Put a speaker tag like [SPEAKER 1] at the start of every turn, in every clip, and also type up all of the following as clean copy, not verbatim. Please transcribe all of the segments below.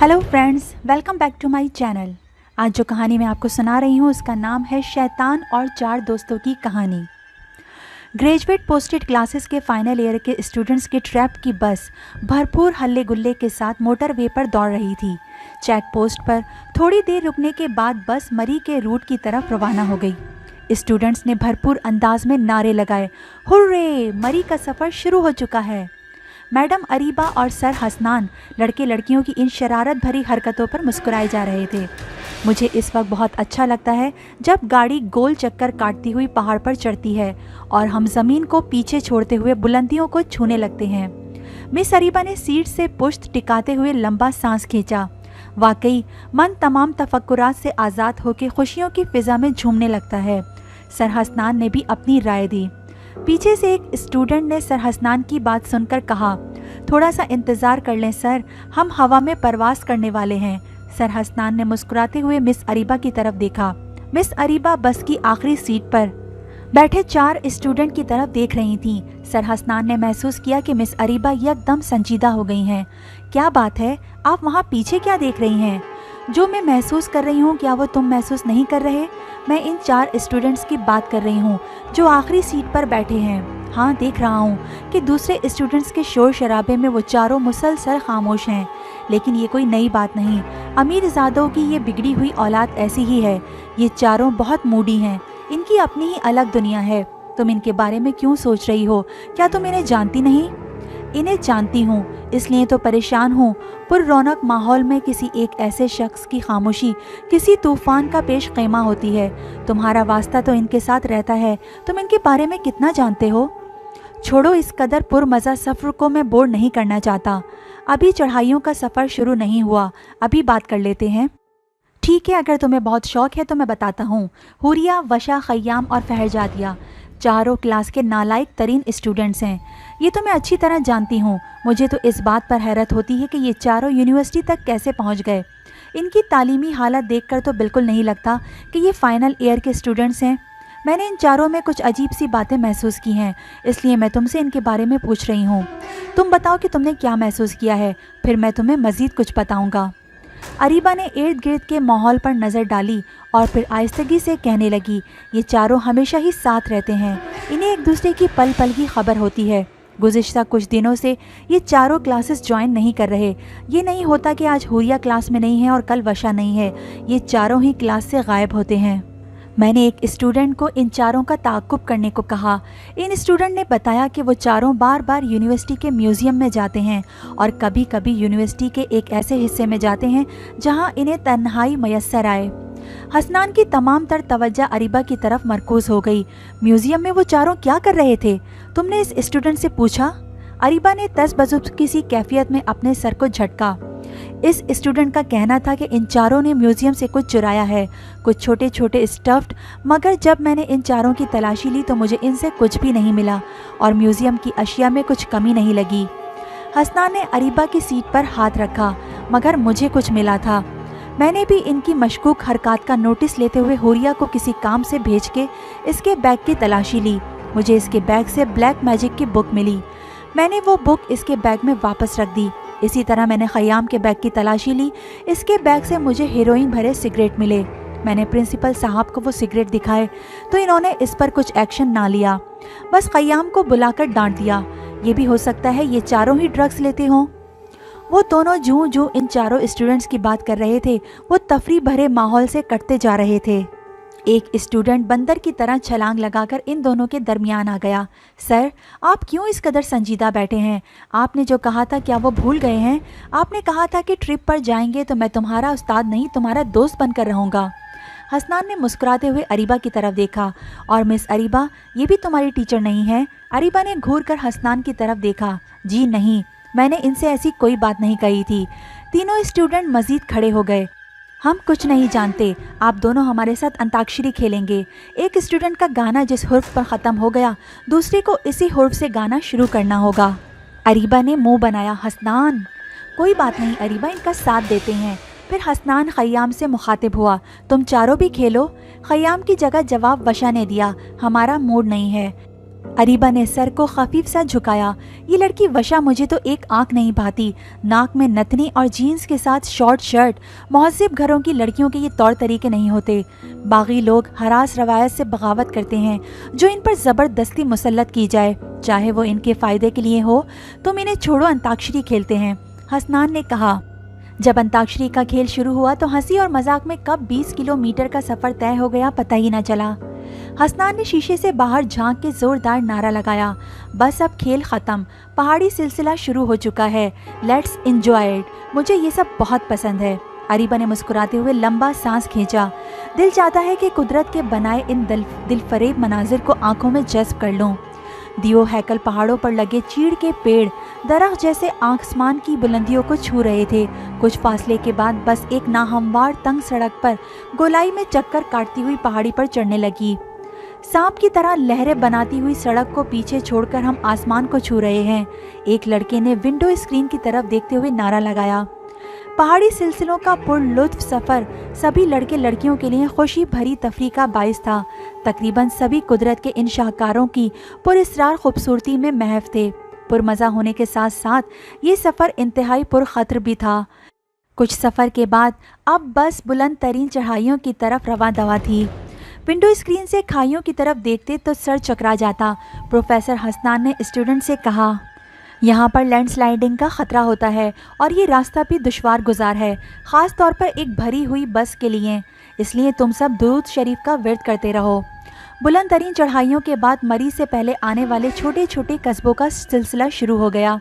[SPEAKER 1] Hello friends, welcome back to my channel. आज जो कहानी मैं आपको सुना रही हूँ उसका नाम है शैतान और 4 दोस्तों की कहानी। ग्रेजुएट पोस्टेड क्लासेस के फाइनल ईयर के स्टूडेंट्स के ट्रैप की बस भरपूर हल्ले गुल्ले के साथ मोटरवे पर दौड़ रही थी। चेक पोस्ट पर थोड़ी देर रुकने के बाद बस मरी के रूट की तरफ रवाना हो गई। स्टूडेंट्स ने भरपूर अंदाज में नारे लगाए, हुर्रे, मरी का सफ़र शुरू हो चुका है। मैडम अरीबा और सर हसनान लड़के लड़कियों की इन शरारत भरी हरकतों पर मुस्कुराए जा रहे थे। मुझे इस वक्त बहुत अच्छा लगता है जब गाड़ी गोल चक्कर काटती हुई पहाड़ पर चढ़ती है और हम ज़मीन को पीछे छोड़ते हुए बुलंदियों को छूने लगते हैं। मिस अरीबा ने सीट से पुश्त टिकाते हुए लंबा सांस खींचा। वाकई मन तमाम तफक्कुरात से आज़ाद होकर खुशियों की फिज़ा में झूमने लगता है। सर हसनान ने भी अपनी राय दी। पीछे से एक स्टूडेंट ने सर हसनान की बात सुनकर कहा, थोड़ा सा इंतज़ार कर लें सर, हम हवा में परवास करने वाले हैं। सर हसनान ने मुस्कुराते हुए मिस अरीबा की तरफ देखा। मिस अरीबा बस की आखिरी सीट पर बैठे 4 स्टूडेंट की तरफ देख रही थीं। सर हसनान ने महसूस किया कि मिस अरीबा एकदम संजीदा हो गई हैं। क्या बात है, आप वहाँ पीछे क्या देख रही हैं? जो मैं महसूस कर रही हूँ क्या वो तुम महसूस नहीं कर रहे? मैं इन 4 स्टूडेंट्स की बात कर रही हूँ जो आखिरी सीट पर बैठे हैं। हाँ, देख रहा हूँ कि दूसरे स्टूडेंट्स के शोर शराबे में वो चारों मुसलसल खामोश हैं। लेकिन ये कोई नई बात नहीं। अमीरजादों की ये बिगड़ी हुई औलाद ऐसी ही है। ये चारों बहुत मूडी हैं। इनकी अपनी ही अलग दुनिया है। तुम इनके बारे में क्यों सोच रही हो? क्या तुम इन्हें जानती नहीं? इन्हें जानती हूँ, इसलिए तो परेशान हूँ। पुर रौनक माहौल में किसी एक ऐसे शख्स की खामोशी किसी तूफान का पेश क़ैमा होती है। तुम्हारा वास्ता तो इनके साथ रहता है। तुम इनके बारे में कितना जानते हो? छोड़ो, इस कदर पुरमज़ा सफ़र को मैं बोर नहीं करना चाहता। अभी चढ़ाइयों का सफ़र शुरू नहीं हुआ, अभी बात कर लेते हैं। ठीक है, अगर तुम्हें बहुत शौक़ है तो मैं बताता हूँ। हुरिया, वशा, खय्याम और फहरजादिया चारों क्लास के नालायक तरीन स्टूडेंट्स हैं। ये तो मैं अच्छी तरह जानती हूँ। मुझे तो इस बात पर हैरत होती है कि ये चारों यूनिवर्सिटी तक कैसे पहुँच गए। इनकी तालीमी हालत देखकर तो बिल्कुल नहीं लगता कि ये फाइनल ईयर के स्टूडेंट्स हैं। मैंने इन चारों में कुछ अजीब सी बातें महसूस की हैं, इसलिए मैं तुमसे इनके बारे में पूछ रही हूँ। तुम बताओ कि तुमने क्या महसूस किया है, फिर मैं तुम्हें मज़ीद कुछ बताऊँगा। अरीबा ने इर्द गिर्द के माहौल पर नज़र डाली और फिर आहिस्तगी से कहने लगी, ये चारों हमेशा ही साथ रहते हैं। इन्हें एक दूसरे की पल पल की खबर होती है। गुज़िश्ता कुछ दिनों से ये चारों क्लासेस ज्वाइन नहीं कर रहे। ये नहीं होता कि आज हुरिया क्लास में नहीं है और कल वशा नहीं है। ये चारों ही क्लास से गायब होते हैं। मैंने एक स्टूडेंट को इन चारों का ताक़ुब करने को कहा। इन स्टूडेंट ने बताया कि वो चारों बार बार यूनिवर्सिटी के म्यूज़ियम में जाते हैं और कभी कभी यूनिवर्सिटी के एक ऐसे हिस्से में जाते हैं जहां इन्हें तन्हाई मयस्सर आए। हसनान की तमाम तर तवज्जो अरीबा की तरफ मरकूज़ हो गई। म्यूज़ियम में वो चारों क्या कर रहे थे? तुमने इस स्टूडेंट से पूछा? अरीबा ने तज़बज़ुब किसी कैफियत में अपने सर को झटका। इस स्टूडेंट का कहना था कि इन चारों ने म्यूज़ियम से कुछ चुराया है, कुछ छोटे छोटे स्टफ्ड, मगर जब मैंने इन चारों की तलाशी ली तो मुझे इनसे कुछ भी नहीं मिला और म्यूज़ियम की अशिया में कुछ कमी नहीं लगी। हसनान ने अरीबा की सीट पर हाथ रखा, मगर मुझे कुछ मिला था। मैंने भी इनकी मशकूक हरकत का नोटिस लेते हुए हुरिया को किसी काम से भेज के इसके बैग की तलाशी ली। मुझे इसके बैग से ब्लैक मैजिक की बुक मिली। मैंने वो बुक इसके बैग में वापस रख दी। इसी तरह मैंने खय्याम के बैग की तलाशी ली। इसके बैग से मुझे हीरोइन भरे सिगरेट मिले। मैंने प्रिंसिपल साहब को वो सिगरेट दिखाए तो इन्होंने इस पर कुछ एक्शन ना लिया, बस खय्याम को बुलाकर डांट दिया। ये भी हो सकता है ये चारों ही ड्रग्स लेते हों। वो दोनों जूं जूं इन चारों स्टूडेंट्स की बात कर रहे थे, वो तफरी भरे माहौल से कटते जा रहे थे। एक स्टूडेंट बंदर की तरह छलांग लगाकर इन दोनों के दरमियान आ गया। सर, आप क्यों इस कदर संजीदा बैठे हैं? आपने जो कहा था क्या वो भूल गए हैं? आपने कहा था कि ट्रिप पर जाएंगे तो मैं तुम्हारा उस्ताद नहीं तुम्हारा दोस्त बनकर रहूँगा। हसनान ने मुस्कुराते हुए अरीबा की तरफ देखा। और मिस अरीबा, ये भी तुम्हारी टीचर नहीं है? अरीबा ने घूर कर हसनान की तरफ देखा। जी नहीं, मैंने इनसे ऐसी कोई बात नहीं कही थी। तीनों स्टूडेंट मज़ीद खड़े हो गए। हम कुछ नहीं जानते, आप दोनों हमारे साथ अंताक्षरी खेलेंगे। एक स्टूडेंट का गाना जिस हुर्फ पर ख़त्म हो गया, दूसरे को इसी हुर्फ से गाना शुरू करना होगा। अरीबा ने मुंह बनाया। हसनान, कोई बात नहीं अरीबा, इनका साथ देते हैं। फिर हसनान खय्याम से मुखातिब हुआ, तुम चारों भी खेलो। खय्याम की जगह जवाब वशा ने दिया, हमारा मूड नहीं है। अरीबा ने सर को खफीफ सा झुकाया। ये लड़की वशा मुझे तो एक आंख नहीं भाती। नाक में नथनी और जीन्स के साथ शॉर्ट शर्ट। महज़िब घरों की लड़कियों के ये तौर तरीके नहीं होते। बागी लोग हरास रवायत से बगावत करते हैं जो इन पर ज़बरदस्ती मुसल्लत की जाए, चाहे वो इनके फ़ायदे के लिए हो। तुम इन्हें छोड़ो, अंताक्षरी खेलते हैं, हसनान ने कहा। जब अंताक्षरी का खेल शुरू हुआ तो हंसी और मजाक में कब 20 किलोमीटर का सफ़र तय हो गया पता ही न चला। हसनान ने शीशे से बाहर झांक के जोरदार नारा लगाया, बस अब खेल ख़त्म, पहाड़ी सिलसिला शुरू हो चुका है, लेट्स एंजॉय इट। मुझे ये सब बहुत पसंद है। अरीबा ने मुस्कुराते हुए लंबा सांस खींचा। दिल चाहता है कि कुदरत के बनाए इन दिलफरेब मनाजिर को आंखों में जज्ब कर लूं। दियो हैकल पहाड़ों पर लगे चीड़ के पेड़ दरख्त जैसे आसमान की बुलंदियों को छू रहे थे। कुछ फासले के बाद बस एक नाहमवार तंग सड़क पर गोलाई में चक्कर काटती हुई पहाड़ी पर चढ़ने लगी। सांप की तरह लहरें बनाती हुई सड़क को पीछे छोड़कर हम आसमान को छू रहे हैं, एक लड़के ने विंडो स्क्रीन की तरफ देखते हुए नारा लगाया। पहाड़ी सिलसिलों का पुरलुत्फ सफ़र सभी लड़के लड़कियों के लिए खुशी भरी तफरीह का बाइस था। तकरीबन सभी कुदरत के इन शाहकारों की पुरअसरार खूबसूरती में महव थे। पुरमज़ा होने के साथ साथ ये सफ़र इंतहाई पुरखतर भी था। कुछ सफ़र के बाद अब बस बुलंद तरीन चढ़ाइयों की तरफ रवा दवा थी। विंडो स्क्रीन से खाइयों की तरफ देखते तो सर चकरा जाता। प्रोफेसर हसनान ने स्टूडेंट से कहा, यहाँ पर लैंडस्लाइडिंग का ख़तरा होता है और ये रास्ता भी दुश्वार गुजार है, ख़ास तौर पर एक भरी हुई बस के लिए। इसलिए तुम सब दुरूद शरीफ का विर्द करते रहो। बुलंद तरीन चढ़ाइयों के बाद मरी से पहले आने वाले छोटे छोटे कस्बों का सिलसिला शुरू हो गया।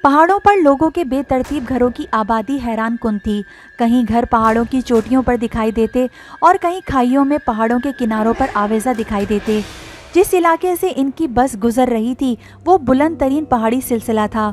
[SPEAKER 1] पहाड़ों पर लोगों के बेतरतीब घरों की आबादी हैरान कुन थी। कहीं घर पहाड़ों की चोटियों पर दिखाई देते और कहीं खाइयों में पहाड़ों के किनारों पर आवेजा दिखाई देते। जिस इलाके से इनकी बस गुजर रही थी वो बुलंद तरीन पहाड़ी सिलसिला था।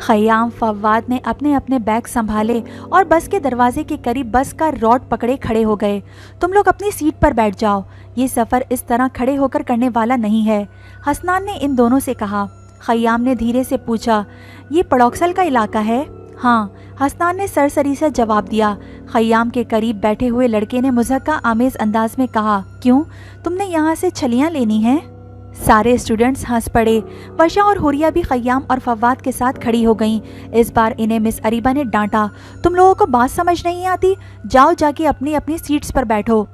[SPEAKER 1] खयाम फव्वाद ने अपने अपने बैग संभाले और बस के दरवाजे के करीब बस का रॉड पकड़े खड़े हो गए। तुम लोग अपनी सीट पर बैठ जाओ, ये सफ़र इस तरह खड़े होकर करने वाला नहीं है, हसनान ने इन दोनों से कहा। खयाम ने धीरे से पूछा, ये पड़ोक्सल का इलाका है? हाँ, हसनान ने सरसरी से जवाब दिया। खयाम के करीब बैठे हुए लड़के ने मुज़क्का आमेज़ अंदाज में कहा, क्यों, तुमने यहाँ से छलियाँ लेनी हैं? सारे स्टूडेंट्स हंस पड़े। वशा और हुरिया भी खयाम और फव्वाद के साथ खड़ी हो गईं। इस बार इन्हें मिस अरीबा ने डांटा, तुम लोगों को बात समझ नहीं आती, जाओ जाके अपनी अपनी सीट्स पर बैठो।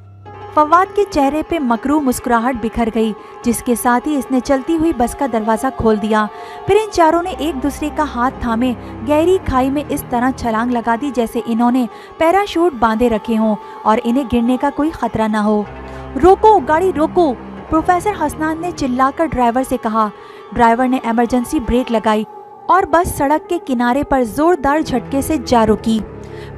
[SPEAKER 1] फव्वाद के चेहरे पे मकरूह मुस्कुराहट बिखर गई, जिसके साथ ही इसने चलती हुई बस का दरवाज़ा खोल दिया। फिर इन चारों ने एक दूसरे का हाथ थामे गहरी खाई में इस तरह छलांग लगा दी जैसे इन्होंने पैराशूट बांधे रखे हों और इन्हें गिरने का कोई खतरा न हो। रोको, गाड़ी रोको, प्रोफेसर हसनान ने चिल्लाकर ड्राइवर से कहा। ड्राइवर ने इमरजेंसी ब्रेक लगाई और बस सड़क के किनारे पर जोरदार झटके से जा रुकी।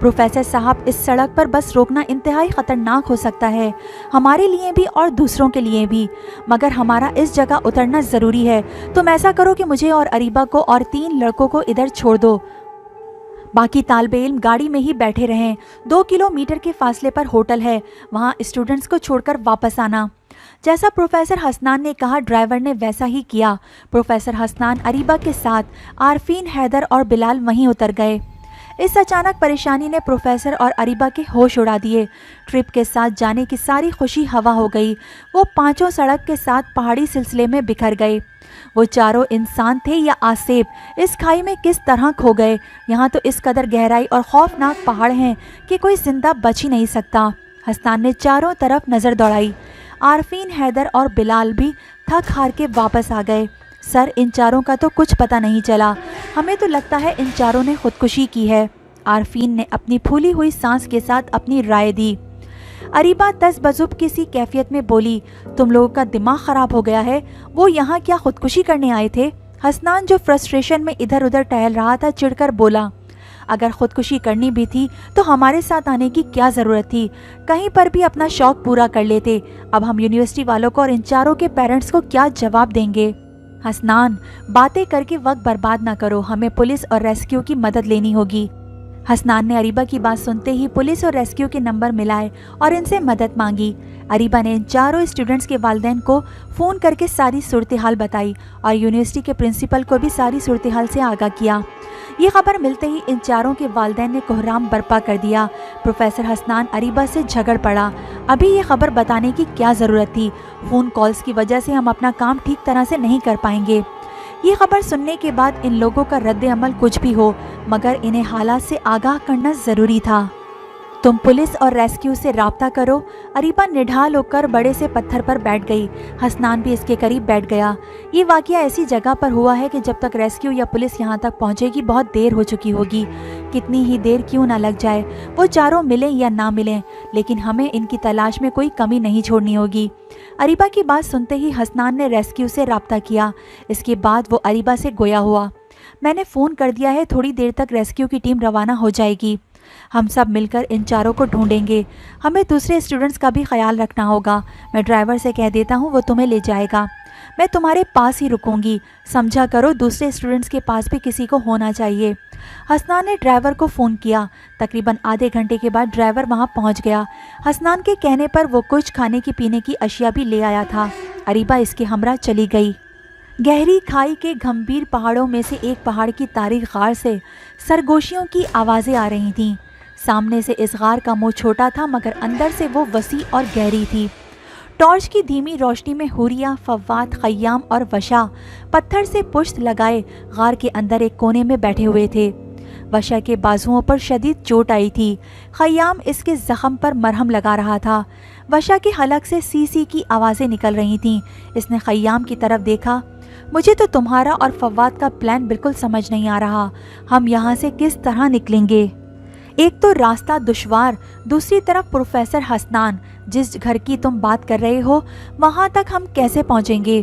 [SPEAKER 1] प्रोफेसर साहब, इस सड़क पर बस रोकना इंतहाई ख़तरनाक हो सकता है, हमारे लिए भी और दूसरों के लिए भी, मगर हमारा इस जगह उतरना ज़रूरी है। तुम ऐसा करो कि मुझे और अरीबा को और 3 लड़कों को इधर छोड़ दो, बाकी तालिबे इल्म गाड़ी में ही बैठे रहें। 2 किलोमीटर के फासले पर होटल है, वहाँ स्टूडेंट्स को छोड़कर वापस आना। जैसा प्रोफेसर हसनान ने कहा ड्राइवर ने वैसा ही किया। प्रोफेसर हसनान अरीबा के साथ आरफीन, हैदर और बिलाल वहीं उतर गए। इस अचानक परेशानी ने प्रोफेसर और अरीबा के होश उड़ा दिए। ट्रिप के साथ जाने की सारी खुशी हवा हो गई। वो पांचों सड़क के साथ पहाड़ी सिलसिले में बिखर गए। वो चारों इंसान थे या आसेब, इस खाई में किस तरह खो गए। यहाँ तो इस कदर गहराई और खौफनाक पहाड़ हैं कि कोई जिंदा बच ही नहीं सकता। हसनान ने चारों तरफ नज़र दौड़ाई। आरफीन, हैदर और बिलाल भी थक हार के वापस आ गए। सर, इन चारों का तो कुछ पता नहीं चला, हमें तो लगता है इन चारों ने खुदकुशी की है। आरफीन ने अपनी फूली हुई सांस के साथ अपनी राय दी। अरीबा तज़बज़ुब किसी कैफियत में बोली, तुम लोगों का दिमाग ख़राब हो गया है, वो यहाँ क्या खुदकुशी करने आए थे? हसनान जो फ्रस्ट्रेशन में इधर उधर टहल रहा था चिढ़कर बोला, अगर खुदकुशी करनी भी थी तो हमारे साथ आने की क्या ज़रूरत थी, कहीं पर भी अपना शौक़ पूरा कर लेते। अब हम यूनिवर्सिटी वालों को और इन चारों के पेरेंट्स को क्या जवाब देंगे? हसनान, बातें करके वक्त बर्बाद ना करो, हमें पुलिस और रेस्क्यू की मदद लेनी होगी। हसनान ने अरीबा की बात सुनते ही पुलिस और रेस्क्यू के नंबर मिलाए और इनसे मदद मांगी। अरीबा ने इन चारों स्टूडेंट्स के वालिदैन को फ़ोन करके सारी सूरत हाल बताई और यूनिवर्सिटी के प्रिंसिपल को भी सारी सूरत हाल से आगाह किया। ये खबर मिलते ही इन चारों के वालिदैन ने कोहराम बर्पा कर दिया। प्रोफेसर हसनान अरीबा से झगड़ पड़ा। अभी ये खबर बताने की क्या ज़रूरत थी? फ़ोन कॉल्स की वजह से हम अपना काम ठीक तरह से नहीं कर पाएंगे। ये खबर सुनने के बाद इन लोगों का रद्द अमल कुछ भी हो, मगर इन्हें हालात से आगाह करना ज़रूरी था। तुम पुलिस और रेस्क्यू से राब्ता करो। अरीबा निढाल होकर बड़े से पत्थर पर बैठ गई। हसनान भी इसके करीब बैठ गया। ये वाक़या ऐसी जगह पर हुआ है कि जब तक रेस्क्यू या पुलिस यहाँ तक पहुँचेगी बहुत देर हो चुकी होगी। कितनी ही देर क्यों ना लग जाए, वो चारों मिलें या ना मिलें, लेकिन हमें इनकी तलाश में कोई कमी नहीं छोड़नी होगी। अरीबा की बात सुनते ही हसनान ने रेस्क्यू से राब्ता किया। इसके बाद वो अरीबा से गोया हुआ। मैंने फ़ोन कर दिया है, थोड़ी देर तक रेस्क्यू की टीम रवाना हो जाएगी। हम सब मिलकर इन चारों को ढूंढेंगे। हमें दूसरे स्टूडेंट्स का भी ख्याल रखना होगा। मैं ड्राइवर से कह देता हूँ, वो तुम्हें ले जाएगा। मैं तुम्हारे पास ही रुकूंगी। समझा करो, दूसरे स्टूडेंट्स के पास भी किसी को होना चाहिए। हसनान ने ड्राइवर को फ़ोन किया। तकरीबन आधे घंटे के बाद ड्राइवर वहाँ पहुँच गया। हसनान के कहने पर वो कुछ खाने की पीने की अशिया भी ले आया था। अरीबा इसके हमरा चली गई। गहरी खाई के गंभीर पहाड़ों में से एक पहाड़ की तारीख गार से सरगोशियों की आवाज़ें आ रही थीं। सामने से इस गार का मुंह छोटा था, मगर अंदर से वो वसी और गहरी थी। टॉर्च की धीमी रोशनी में हुरिया, फव्वाद, खय्याम और वशा पत्थर से पुश्त लगाए गार के अंदर एक कोने में बैठे हुए थे। वशा के बाजुओं पर शदीद चोट आई थी। खय्याम इसके जख्म पर मरहम लगा रहा था। वशा के हलक से सी सी की आवाज़ें निकल रही थीं। इसने खय्याम की तरफ देखा। मुझे तो तुम्हारा और फव्वाद का प्लान बिल्कुल समझ नहीं आ रहा। हम यहाँ से किस तरह निकलेंगे? एक तो रास्ता दुश्वार, दूसरी तरफ प्रोफेसर हसनान। जिस घर की तुम बात कर रहे हो, वहाँ तक हम कैसे पहुँचेंगे?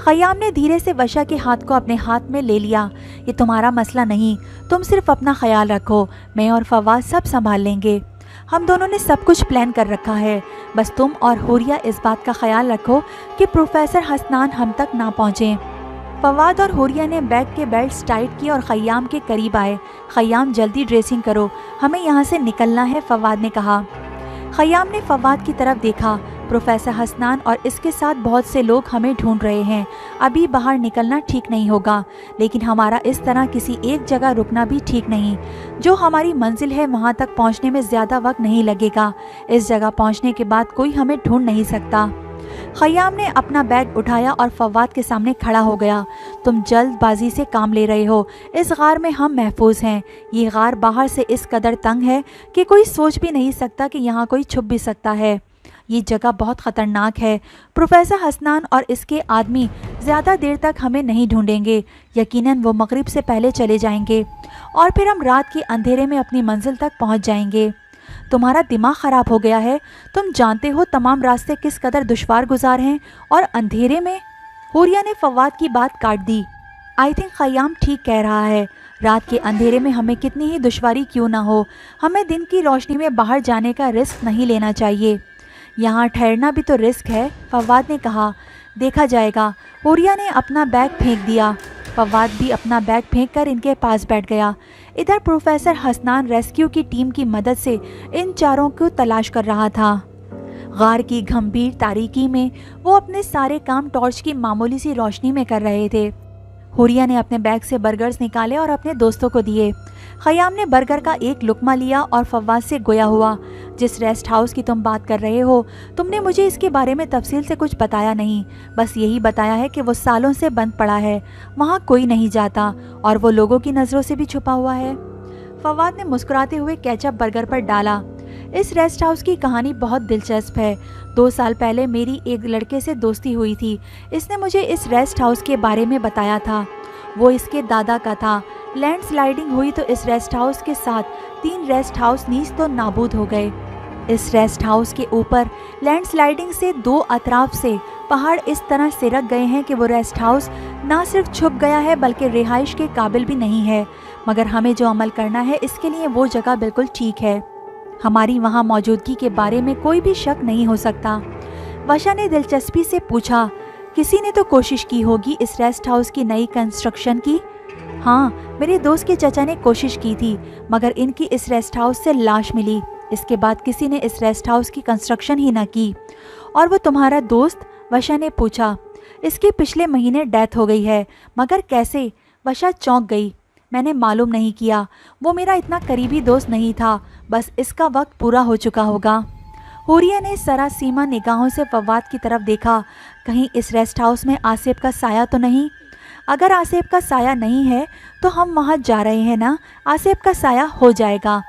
[SPEAKER 1] खय्याम ने धीरे से वशा के हाथ को अपने हाथ में ले लिया। ये तुम्हारा मसला नहीं, तुम सिर्फ अपना ख्याल रखो। मैं और फव्वाद सब संभाल लेंगे। हम दोनों ने सब कुछ प्लान कर रखा है। बस तुम और हुरिया इस बात का ख्याल रखो कि प्रोफेसर हसनान हम तक ना पहुँचें। फवाद और हुरिया ने बैग के बेल्ट टाइट किए और खय्याम के करीब आए। खय्याम, जल्दी ड्रेसिंग करो, हमें यहाँ से निकलना है, फवाद ने कहा। खय्याम ने फवाद की तरफ देखा। प्रोफेसर हसनान और इसके साथ बहुत से लोग हमें ढूंढ रहे हैं। अभी बाहर निकलना ठीक नहीं होगा, लेकिन हमारा इस तरह किसी एक जगह रुकना भी ठीक नहीं। जो हमारी मंजिल है वहाँ तक पहुँचने में ज़्यादा वक्त नहीं लगेगा। इस जगह पहुँचने के बाद कोई हमें ढूंढ नहीं सकता। खय्याम ने अपना बैग उठाया और फवाद के सामने खड़ा हो गया। तुम जल्दबाजी से काम ले रहे हो। इस गार में हम महफूज हैं। ये गार बाहर से इस कदर तंग है कि कोई सोच भी नहीं सकता कि यहाँ कोई छुप भी सकता है। ये जगह बहुत ख़तरनाक है। प्रोफेसर हसनान और इसके आदमी ज़्यादा देर तक हमें नहीं ढूंढेंगे। यकीनन वो मगरिब से पहले चले जाएंगे और फिर हम रात के अंधेरे में अपनी मंजिल तक पहुँच जाएंगे। तुम्हारा दिमाग ख़राब हो गया है। तुम जानते हो तमाम रास्ते किस कदर दुश्वार गुजार हैं, और अंधेरे में। हुरिया ने फवाद की बात काट दी। आई थिंक खय्याम ठीक कह रहा है। रात के अंधेरे में हमें कितनी ही दुश्वारी क्यों ना हो, हमें दिन की रोशनी में बाहर जाने का रिस्क नहीं लेना चाहिए। यहाँ ठहरना भी तो रिस्क है, फवाद ने कहा। देखा जाएगा। हुरिया ने अपना बैग फेंक दिया। फवाद भी अपना बैग फेंककर इनके पास बैठ गया। इधर प्रोफेसर हसनान रेस्क्यू की टीम की मदद से इन चारों को तलाश कर रहा था। गार की गंभीर तारीकी में वो अपने सारे काम टॉर्च की मामूली सी रोशनी में कर रहे थे। हुरिया ने अपने बैग से बर्गर्स निकाले और अपने दोस्तों को दिए। खय्याम ने बर्गर का एक लुकमा लिया और फवाद से गोया हुआ। जिस रेस्ट हाउस की तुम बात कर रहे हो, तुमने मुझे इसके बारे में तफसील से कुछ बताया नहीं। बस यही बताया है कि वो सालों से बंद पड़ा है, वहाँ कोई नहीं जाता और वो लोगों की नज़रों से भी छुपा हुआ है। फवाद ने मुस्कुराते हुए केचप बर्गर पर डाला। इस रेस्ट हाउस की कहानी बहुत दिलचस्प है। 2 साल पहले मेरी एक लड़के से दोस्ती हुई थी। इसने मुझे इस रेस्ट हाउस के बारे में बताया था। वो इसके दादा का था। लैंडस्लाइडिंग हुई तो इस रेस्ट हाउस के साथ 3 रेस्ट हाउस नीज तो नाबूद हो गए। इस रेस्ट हाउस के ऊपर लैंडस्लाइडिंग से 2 अतराफ से पहाड़ इस तरह सिरक गए हैं कि वो रेस्ट हाउस ना सिर्फ छुप गया है बल्कि रिहाइश के काबिल भी नहीं है। मगर हमें जो अमल करना है इसके लिए वो जगह बिल्कुल ठीक है। हमारी वहाँ मौजूदगी के बारे में कोई भी शक नहीं हो सकता। वशा ने दिलचस्पी से पूछा, किसी ने तो कोशिश की होगी इस रेस्ट हाउस की नई कंस्ट्रक्शन की? हाँ, मेरे दोस्त के चचा ने कोशिश की थी, मगर इनकी इस रेस्ट हाउस से लाश मिली। इसके बाद किसी ने इस रेस्ट हाउस की कंस्ट्रक्शन ही ना की। और वो तुम्हारा दोस्त? वशा ने पूछा। इसकी पिछले महीने डेथ हो गई है। मगर कैसे? वशा चौंक गई। मैंने मालूम नहीं किया। वो मेरा इतना करीबी दोस्त नहीं था। बस इसका वक्त पूरा हो चुका होगा। हुरिया ने सरासीमा निगाहों से फवाद की तरफ देखा। कहीं इस रेस्ट हाउस में आसिफ का साया तो नहीं? अगर आसिफ का साया नहीं है तो हम वहाँ जा रहे हैं ना, आसिफ का साया हो जाएगा।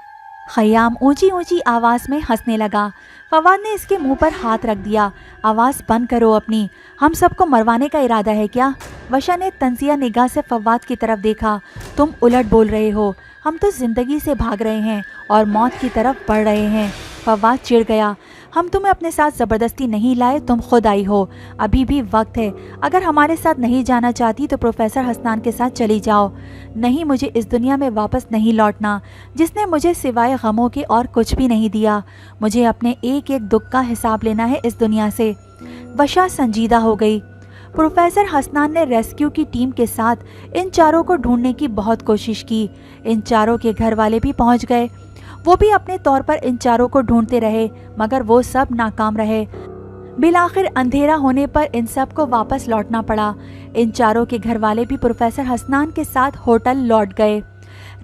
[SPEAKER 1] खयाम ऊंची ऊंची आवाज़ में हंसने लगा। फवाद ने इसके मुंह पर हाथ रख दिया। आवाज़ बंद करो अपनी, हम सबको मरवाने का इरादा है क्या? वशा ने तंजिया निगाह से फवाद की तरफ देखा। तुम उलट बोल रहे हो। हम तो ज़िंदगी से भाग रहे हैं और मौत की तरफ बढ़ रहे हैं। फवाद चिढ़ गया। हम तुम्हें अपने साथ ज़बरदस्ती नहीं लाए, तुम खुद आई हो। अभी भी वक्त है। अगर हमारे साथ नहीं जाना चाहती तो प्रोफेसर हसनान के साथ चली जाओ। नहीं, मुझे इस दुनिया में वापस नहीं लौटना, जिसने मुझे सिवाय गमों के और कुछ भी नहीं दिया। मुझे अपने एक एक दुख का हिसाब लेना है इस दुनिया से। वशा संजीदा हो गई। प्रोफेसर हसनान ने रेस्क्यू की टीम के साथ इन चारों को ढूंढने की बहुत कोशिश की। इन चारों के घर वाले भी पहुंच गए। वो भी अपने तौर पर इन चारों को ढूंढते रहे, मगर वो सब नाकाम रहे। बिलाखिर अंधेरा होने पर इन सब को वापस लौटना पड़ा। इन चारों के घर वाले भी प्रोफेसर हसनान के साथ होटल लौट गए।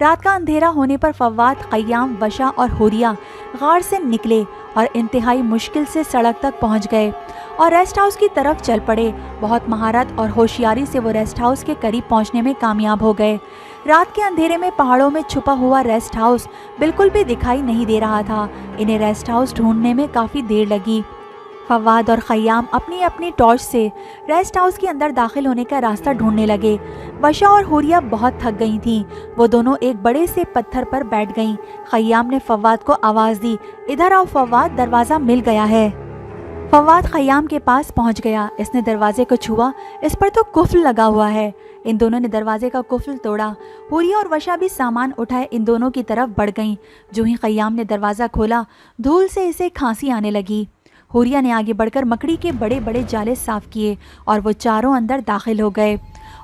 [SPEAKER 1] रात का अंधेरा होने पर फवाद, क़याम, वशा और हुरिया गार से निकले और इंतहाई मुश्किल से सड़क तक पहुंच गए और रेस्ट हाउस की तरफ चल पड़े। बहुत महारत और होशियारी से वो रेस्ट हाउस के करीब पहुंचने में कामयाब हो गए। रात के अंधेरे में पहाड़ों में छुपा हुआ रेस्ट हाउस बिल्कुल भी दिखाई नहीं दे रहा था। इन्हें रेस्ट हाउस ढूंढने में काफ़ी देर लगी। फवाद और क़याम अपनी अपनी टॉर्च से रेस्ट हाउस के अंदर दाखिल होने का रास्ता ढूंढने लगे। वशा और हुरिया बहुत थक गई थीं। वो दोनों एक बड़े से पत्थर पर बैठ गईं। क़याम ने फवाद को आवाज़ दी, इधर आओ फवाद, दरवाज़ा मिल गया है। फवाद क़याम के पास पहुंच गया। इसने दरवाजे को छुआ। इस पर तो कुफ्ल लगा हुआ है। इन दोनों ने दरवाजे का कुफ्ल तोड़ा। हुरिया और वशा भी सामान उठाए इन दोनों की तरफ बढ़ गईं। जो ही क़याम ने दरवाज़ा खोला, धूल से इसे खांसी आने लगी। हुरिया ने आगे बढ़कर मकड़ी के बड़े बड़े जाले साफ किए और वो चारों अंदर दाखिल हो गए।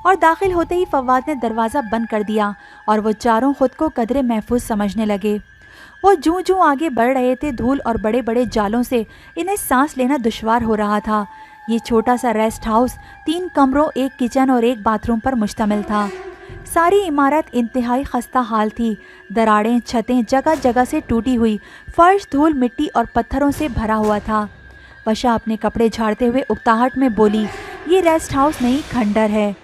[SPEAKER 1] और दाखिल होते ही फवाद ने दरवाज़ा बंद कर दिया और वो चारों खुद को कदरे महफूज समझने लगे। वो जूं जूं आगे बढ़ रहे थे, धूल और बड़े बड़े जालों से इन्हें सांस लेना दुश्वार हो रहा था। ये छोटा सा रेस्ट हाउस 3 कमरों, 1 किचन और 1 बाथरूम पर मुश्तमिल था। सारी इमारत इंतहाई खस्ता हाल थी। दरारें, छतें जगह जगह से टूटी हुई, फर्श धूल, मिट्टी और पत्थरों से भरा हुआ था। वशा अपने कपड़े झाड़ते हुए उकताहट में बोली, ये रेस्ट हाउस नहीं, खंडर है।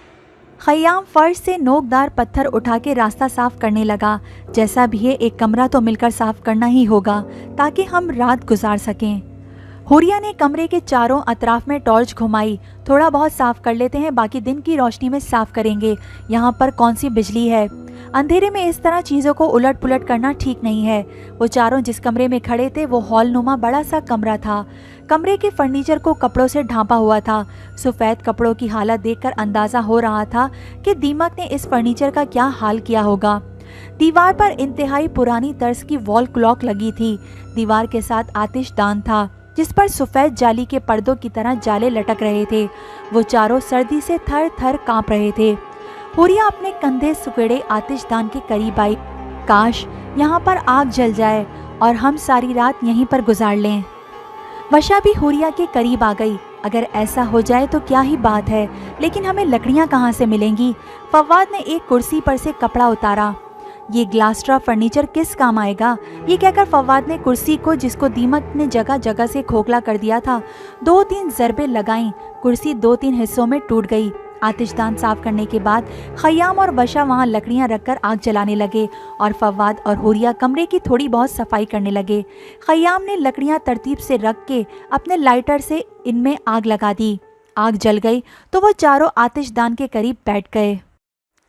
[SPEAKER 1] क़याम फर्श से नोकदार पत्थर उठा के रास्ता साफ करने लगा। जैसा भी है, एक कमरा तो मिलकर साफ करना ही होगा ताकि हम रात गुजार सकें। हुरिया ने कमरे के चारों अतराफ में टॉर्च घुमाई। थोड़ा बहुत साफ कर लेते हैं, बाकी दिन की रोशनी में साफ करेंगे। यहाँ पर कौन सी बिजली है? अंधेरे में इस तरह चीज़ों को उलट पुलट करना ठीक नहीं है। वो चारों जिस कमरे में खड़े थे वो हॉल नुमा बड़ा सा कमरा था। कमरे के फर्नीचर को कपड़ों से ढांपा हुआ था। सफ़ेद कपड़ों की हालत देखकर अंदाज़ा हो रहा था कि दीमक ने इस फर्नीचर का क्या हाल किया होगा। दीवार पर इंतहाई पुरानी तर्ज की वॉल क्लॉक लगी थी। दीवार के साथ आतिशदान था जिस पर सफ़ेद जाली के पर्दों की तरह जाले लटक रहे थे। वो चारों सर्दी से थर थर काँप रहे थे। हुरिया अपने कंधे सुकेड़े आतिशदान के करीब आई। काश यहाँ पर आग जल जाए और हम सारी रात यहीं पर गुजार लें। वशा भी हुरिया के करीब आ गई। अगर ऐसा हो जाए तो क्या ही बात है, लेकिन हमें लकड़ियाँ कहाँ से मिलेंगी? फवाद ने एक कुर्सी पर से कपड़ा उतारा। ये ग्लास्ट्रा फर्नीचर किस काम आएगा? ये कहकर फवाद ने कुर्सी को, जिसको दीमक ने जगह जगह से खोखला कर दिया था, 2-3 ज़रबे लगाईं। कुर्सी 2-3 हिस्सों में टूट गई। आतिशदान साफ करने के बाद क़याम और वशा वहाँ लकड़ियाँ रखकर आग जलाने लगे और फवाद और हुरिया कमरे की थोड़ी बहुत सफाई करने लगे। क़याम ने लकड़ियाँ तरतीब से रख के अपने लाइटर से इनमें आग लगा दी। आग जल गई तो वो चारों आतिशदान के करीब बैठ गए।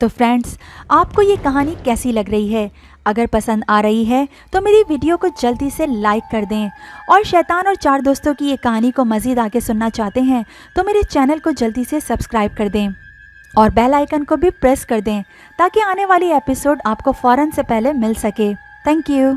[SPEAKER 1] तो फ्रेंड्स, आपको ये कहानी कैसी लग रही है? अगर पसंद आ रही है तो मेरी वीडियो को जल्दी से लाइक कर दें और शैतान और 4 दोस्तों की ये कहानी को मज़ीद आगे सुनना चाहते हैं तो मेरे चैनल को जल्दी से सब्सक्राइब कर दें और बेल आइकन को भी प्रेस कर दें ताकि आने वाली एपिसोड आपको फ़ौरन से पहले मिल सके। Thank you.